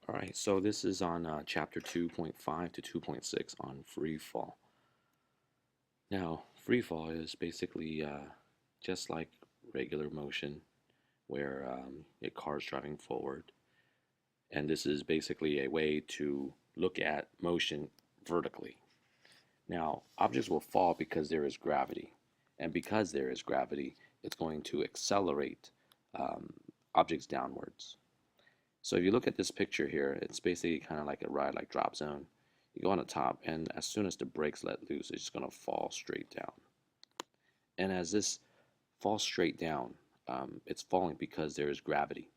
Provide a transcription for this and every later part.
All right, so this is on chapter 2.5 to 2.6 on free fall. Now, free fall is basically just like regular motion where a car is driving forward. And this is basically a way to look at motion vertically. Now, objects will fall because there is gravity. And because there is gravity, it's going to accelerate um, objects downwards. So if you look at this picture here, it's basically kind of like a ride like drop zone. You go on the top, and as soon as the brakes let loose, it's just going to fall straight down. And as this falls straight down, it's falling because there is gravity.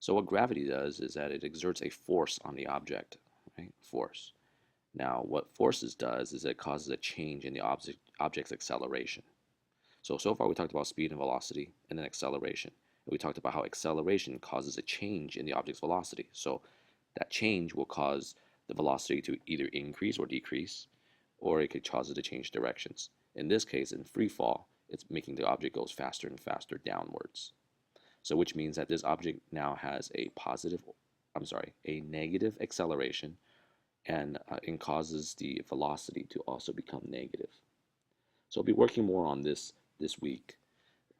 So what gravity does is that it exerts a force on the object, right? Force. Now, what forces does is it causes a change in the object's acceleration. So far we talked about speed and velocity and then acceleration. And we talked about how acceleration causes a change in the object's velocity. So that change will cause the velocity to either increase or decrease, or it could cause it to change directions. In this case, in free fall, it's making the object goes faster and faster downwards. So which means that this object now has a negative acceleration, and it causes the velocity to also become negative. So I'll be working more on this week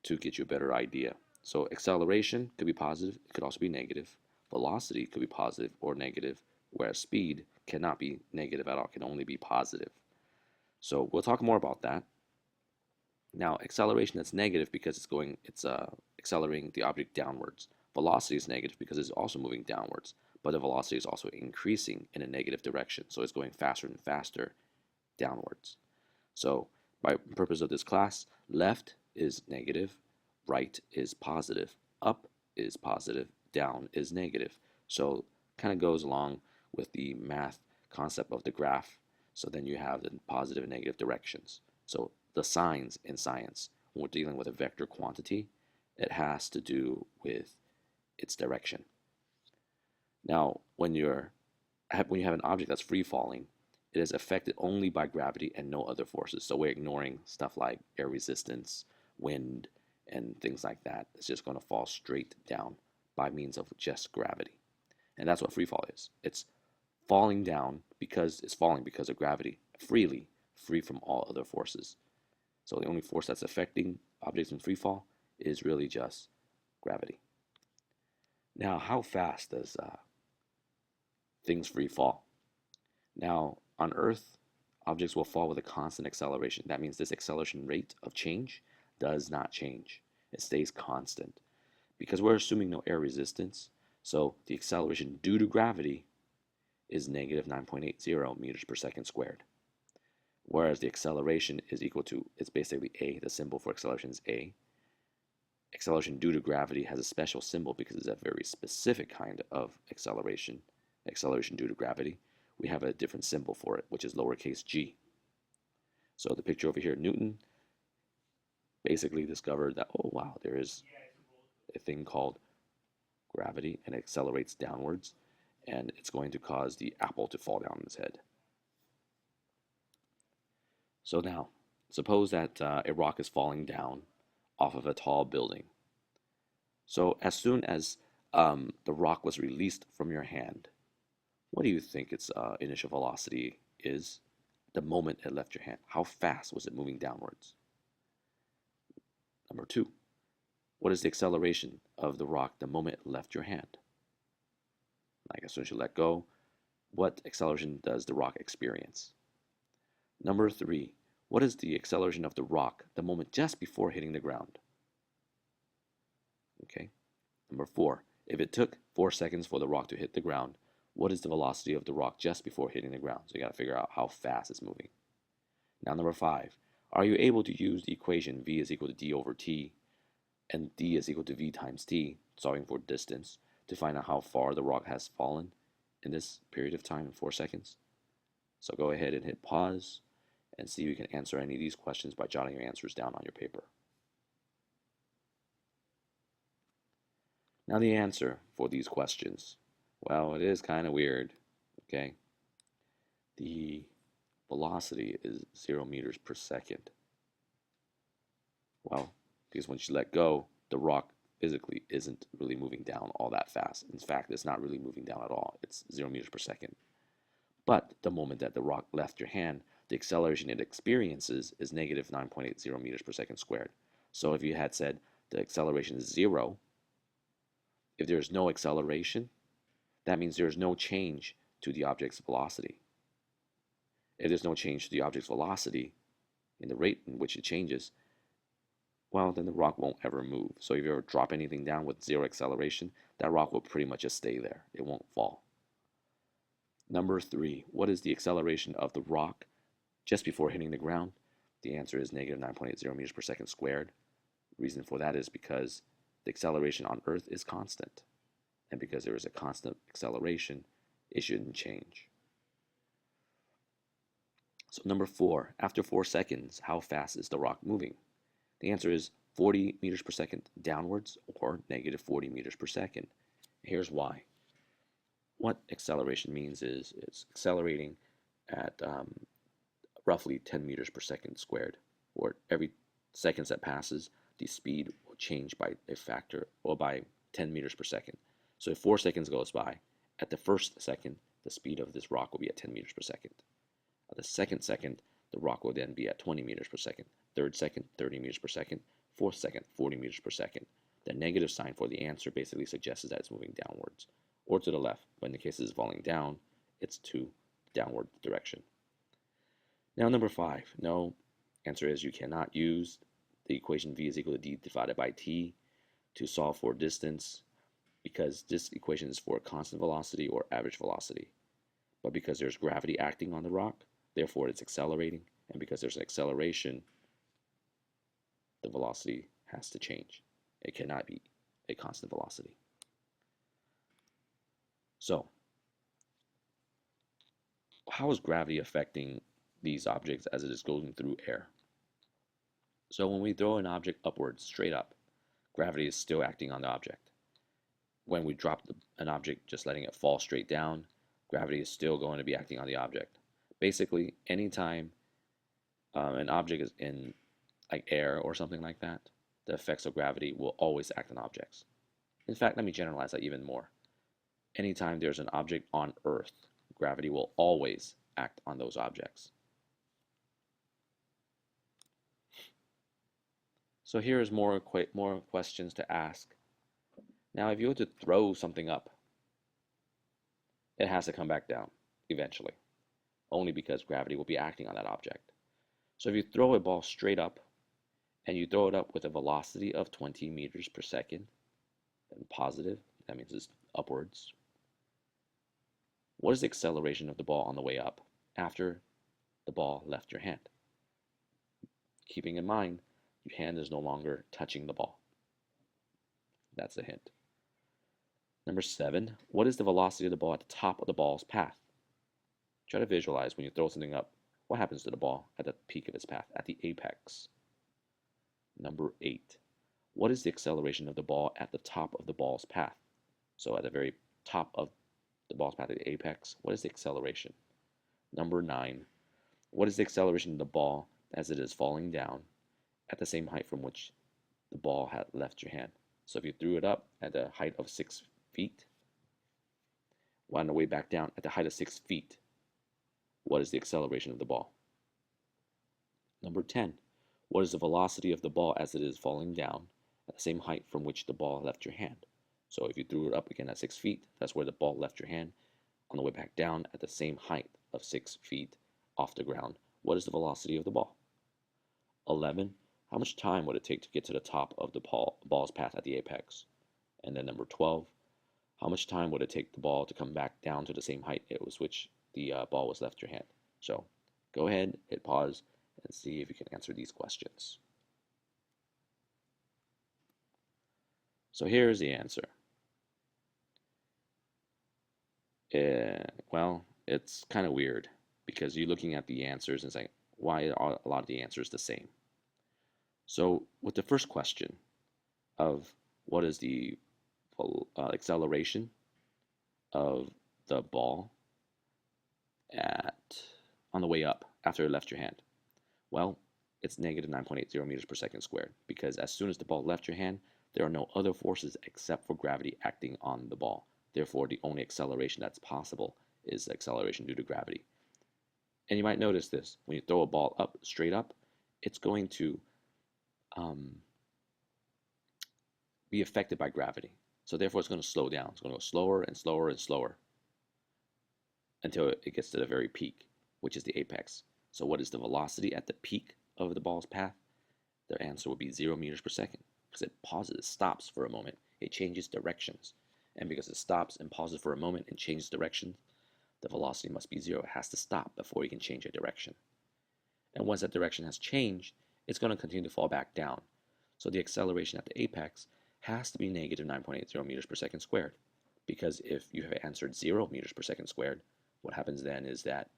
to get you a better idea. So acceleration could be positive, it could also be negative. Velocity could be positive or negative, whereas speed cannot be negative at all, it can only be positive. So we'll talk more about that. Now, acceleration that's negative because it's accelerating the object downwards. Velocity is negative because it's also moving downwards, but the velocity is also increasing in a negative direction, so it's going faster and faster downwards. So by purpose of this class, left is negative, right is positive, up is positive, down is negative. So kind of goes along with the math concept of the graph. So then you have the positive and negative directions. So the signs in science, when we're dealing with a vector quantity, it has to do with its direction. Now, when you have an object that's free falling, it is affected only by gravity and no other forces. So we're ignoring stuff like air resistance, wind, and things like that. It's just going to fall straight down by means of just gravity. And that's what free fall is. It's falling down because it's falling because of gravity, freely, free from all other forces. So the only force that's affecting objects in free fall is really just gravity. Now, how fast does things free fall? Now, on Earth, objects will fall with a constant acceleration. That means this acceleration rate of change does not change. It stays constant. Because we're assuming no air resistance, so the acceleration due to gravity is negative 9.80 meters per second squared. Whereas the acceleration is equal to, it's basically a, the symbol for acceleration is a. Acceleration due to gravity has a special symbol because it's a very specific kind of acceleration due to gravity. We have a different symbol for it, which is lowercase g. So the picture over here, Newton basically discovered that, oh wow, there is a thing called gravity and it accelerates downwards, and it's going to cause the apple to fall down on his head. So now, suppose that a rock is falling down off of a tall building. So as soon as the rock was released from your hand, what do you think its initial velocity is the moment it left your hand? How fast was it moving downwards? Number two, what is the acceleration of the rock the moment it left your hand? Like as soon as you let go, what acceleration does the rock experience? Number three, what is the acceleration of the rock the moment just before hitting the ground? Okay. Number four, if it took 4 seconds for the rock to hit the ground, what is the velocity of the rock just before hitting the ground? So you got to figure out how fast it's moving. Now, number five, are you able to use the equation v is equal to d over t and d is equal to v times t, solving for distance, to find out how far the rock has fallen in this period of time in 4 seconds? So go ahead and hit pause and see if you can answer any of these questions by jotting your answers down on your paper. Now the answer for these questions, well, it is kind of weird, okay? The velocity is 0 meters per second. Well, because once you let go, the rock physically isn't really moving down all that fast. In fact, it's not really moving down at all. It's 0 meters per second. But the moment that the rock left your hand, the acceleration it experiences is negative 9.80 meters per second squared. So if you had said the acceleration is 0, if there's no acceleration, that means there's no change to the object's velocity. If there's no change to the object's velocity in the rate in which it changes, well, then the rock won't ever move. So if you ever drop anything down with 0 acceleration, that rock will pretty much just stay there. It won't fall. Number 3, what is the acceleration of the rock just before hitting the ground? The answer is negative 9.80 meters per second squared. The reason for that is because the acceleration on Earth is constant. And because there is a constant acceleration, it shouldn't change. So number 4, after 4 seconds, how fast is the rock moving? The answer is 40 meters per second downwards or negative 40 meters per second. Here's why. What acceleration means is it's accelerating at roughly 10 meters per second squared, or every seconds that passes, the speed will change by a factor or by 10 meters per second. So if 4 seconds goes by, at the first second, the speed of this rock will be at 10 meters per second. At the second second, the rock will then be at 20 meters per second. Third second, 30 meters per second. Fourth second, 40 meters per second. The negative sign for the answer basically suggests that it's moving downwards or to the left. When the case is falling down, it's to downward direction. Now number 5, no. Answer is you cannot use the equation v is equal to d divided by t to solve for distance, because this equation is for a constant velocity or average velocity. But because there's gravity acting on the rock, therefore it's accelerating, and because there's an acceleration, the velocity has to change. It cannot be a constant velocity. So, how is gravity affecting these objects as it is going through air? So when we throw an object upwards, straight up, gravity is still acting on the object. When we drop an object, just letting it fall straight down, gravity is still going to be acting on the object. Basically, anytime an object is in like air or something like that, the effects of gravity will always act on objects. In fact, let me generalize that even more. Anytime there's an object on Earth, gravity will always act on those objects. So here's more questions to ask. Now, if you were to throw something up, it has to come back down eventually, only because gravity will be acting on that object. So if you throw a ball straight up, and you throw it up with a velocity of 20 meters per second, and positive, that means it's upwards. What is the acceleration of the ball on the way up after the ball left your hand? Keeping in mind, your hand is no longer touching the ball. That's a hint. Number 7, what is the velocity of the ball at the top of the ball's path? Try to visualize when you throw something up, what happens to the ball at the peak of its path, at the apex? Number 8, what is the acceleration of the ball at the top of the ball's path? So at the very top of the ball's path at the apex, what is the acceleration? Number 9, what is the acceleration of the ball as it is falling down at the same height from which the ball had left your hand? So if you threw it up at the height of 6 feet, on the way back down at the height of 6 feet, what is the acceleration of the ball? Number 10, what is the velocity of the ball as it is falling down at the same height from which the ball left your hand? So if you threw it up again at 6 feet, that's where the ball left your hand. On the way back down at the same height of 6 feet off the ground, what is the velocity of the ball? 11, how much time would it take to get to the top of the ball's path at the apex? And then number 12, how much time would it take the ball to come back down to the same height it was which the ball was left your hand? So go ahead, hit pause, and see if you can answer these questions. So here's the answer. Well, it's kind of weird because you're looking at the answers and saying, why are a lot of the answers the same? So with the first question of what is the acceleration of the ball on the way up after it left your hand? Well, it's negative 9.80 meters per second squared, because as soon as the ball left your hand, there are no other forces except for gravity acting on the ball. Therefore, the only acceleration that's possible is acceleration due to gravity. And you might notice this, when you throw a ball up, straight up, it's going to be affected by gravity. So therefore, it's going to slow down. It's going to go slower and slower and slower until it gets to the very peak, which is the apex. So what is the velocity at the peak of the ball's path? The answer would be 0 meters per second, because it pauses, it stops for a moment, it changes directions. And because it stops and pauses for a moment and changes direction, the velocity must be 0. It has to stop before you can change a direction. And once that direction has changed, it's going to continue to fall back down. So the acceleration at the apex has to be negative 9.80 meters per second squared. Because if you have answered 0 meters per second squared, what happens then is that,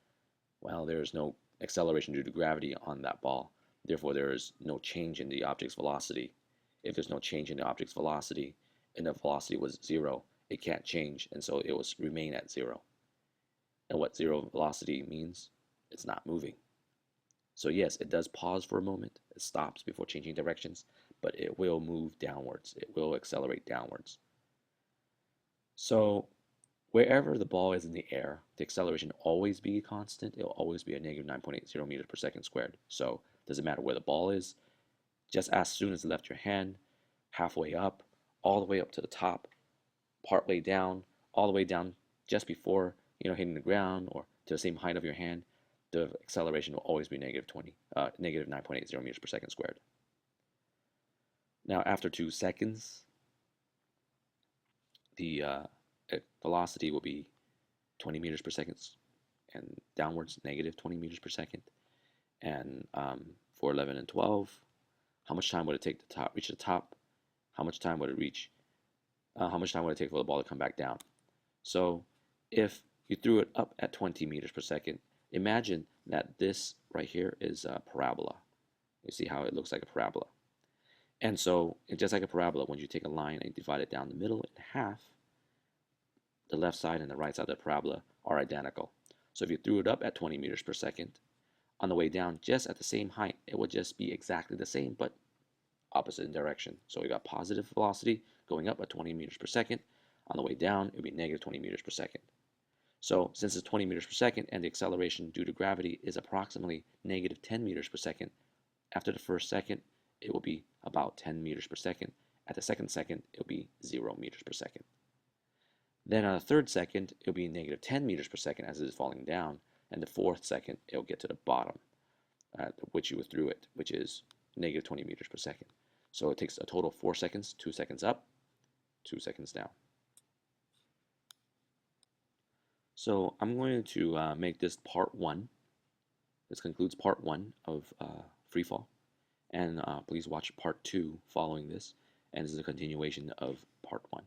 well, there is no acceleration due to gravity on that ball. Therefore, there is no change in the object's velocity. If there's no change in the object's velocity, and the velocity was 0, it can't change, and so it will remain at 0. And what 0 velocity means? It's not moving. So yes, it does pause for a moment. It stops before changing directions, but it will move downwards. It will accelerate downwards. So wherever the ball is in the air, the acceleration will always be constant. It will always be a negative 9.80 meters per second squared. So it doesn't matter where the ball is. Just as soon as you left your hand, halfway up, all the way up to the top, partway down, all the way down just before hitting the ground or to the same height of your hand, the acceleration will always be negative 9.80 meters per second squared. Now, after 2 seconds, the velocity will be 20 meters per second and downwards negative 20 meters per second. And for 11 and 12, how much time would it take to reach the top? How much time would it reach? How much time would it take for the ball to come back down? So if you threw it up at 20 meters per second, imagine that this right here is a parabola. You see how it looks like a parabola. And so, just like a parabola, when you take a line and divide it down the middle in half, the left side and the right side of the parabola are identical. So if you threw it up at 20 meters per second, on the way down, just at the same height, it would just be exactly the same, but opposite in direction. So we got positive velocity going up at 20 meters per second. On the way down, it would be negative 20 meters per second. So since it's 20 meters per second and the acceleration due to gravity is approximately negative 10 meters per second, after the first second, it will be about 10 meters per second. At the second second, it will be 0 meters per second. Then on the third second, it will be negative 10 meters per second as it is falling down. And the fourth second, it will get to the bottom at which you threw it, which is negative 20 meters per second. So it takes a total of 4 seconds, 2 seconds up, 2 seconds down. So I'm going to make this part 1. This concludes part 1 of free fall. And please watch part 2 following this. And this is a continuation of part 1.